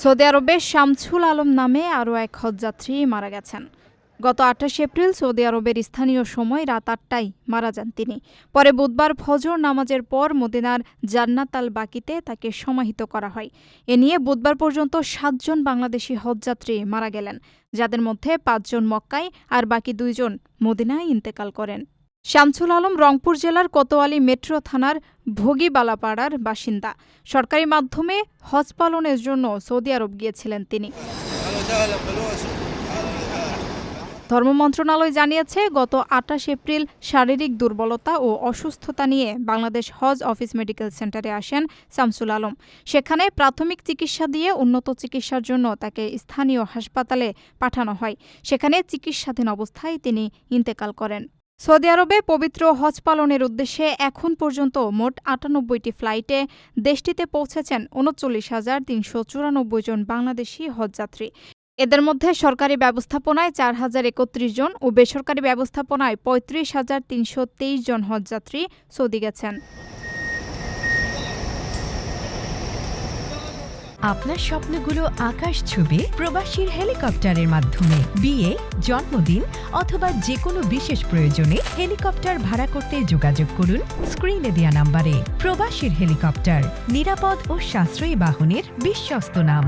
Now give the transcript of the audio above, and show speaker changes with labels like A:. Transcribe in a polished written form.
A: Saudi আরবে শামছুল আলম নামে আরও এক হজযাত্রী মারা গেছেন। গত ২৮ এপ্রিল সৌদি আরবের স্থানীয় সময় রাত ৮টায় মারা যান তিনি। পরে বুধবার ফজর নামাজের পর মদিনার জান্নাত আল বাকিতে তাকে সমাহিত করা হয়। এ নিয়ে বুধবার পর্যন্ত ৭ জন বাংলাদেশি হজযাত্রী মারা গেলেন, যাদের মধ্যে ৫ জন মক্কায় আর বাকি ২ জন মদিনায় ইন্তেকাল করেন। শামছুল আলম রংপুর জেলার কোতোয়ালি মেট্রো থানার ভোগীবালাপাড়ার বাসিন্দা। সরকারি মাধ্যমে হজ পালনের জন্য সৌদি আরব গিয়েছিলেন তিনি। ধর্ম মন্ত্রণালয় জানিয়েছে, গত ২৮ এপ্রিল শারীরিক দুর্বলতা ও অসুস্থতা নিয়ে বাংলাদেশ হজ অফিস মেডিকেল সেন্টারে আসেন শামছুল আলম। সেখানে প্রাথমিক চিকিৎসা দিয়ে উন্নত চিকিৎসার জন্য তাকে স্থানীয় হাসপাতালে পাঠানো হয়। সেখানে চিকিৎসাধীন অবস্থায় তিনি ইন্তেকাল করেন। সৌদি আরবে পবিত্র হজ পালনের উদ্দেশ্যে এখন পর্যন্ত মোট ৯৮টি ফ্লাইটে দেশটিতে পৌঁছেছেন ৩৯,৩৯৪ জন বাংলাদেশি হজযাত্রী। এদের মধ্যে সরকারি ব্যবস্থাপনায় ৪,০৩১ জন ও বেসরকারি ব্যবস্থাপনায় ৩৫,৩২৩ জন হজযাত্রী সৌদি গেছেন।
B: আপনার স্বপ্নগুলো আকাশ ছুবে প্রবাসীর হেলিকপ্টারের মাধ্যমে। বিয়ে, জন্মদিন অথবা যে কোনো বিশেষ প্রয়োজনে হেলিকপ্টার ভাড়া করতে যোগাযোগ করুন স্ক্রিনে দেয়া নাম্বারে। প্রবাসীর হেলিকপ্টার, নিরাপদ ও সাশ্রয়ী বাহনের বিশ্বস্ত নাম।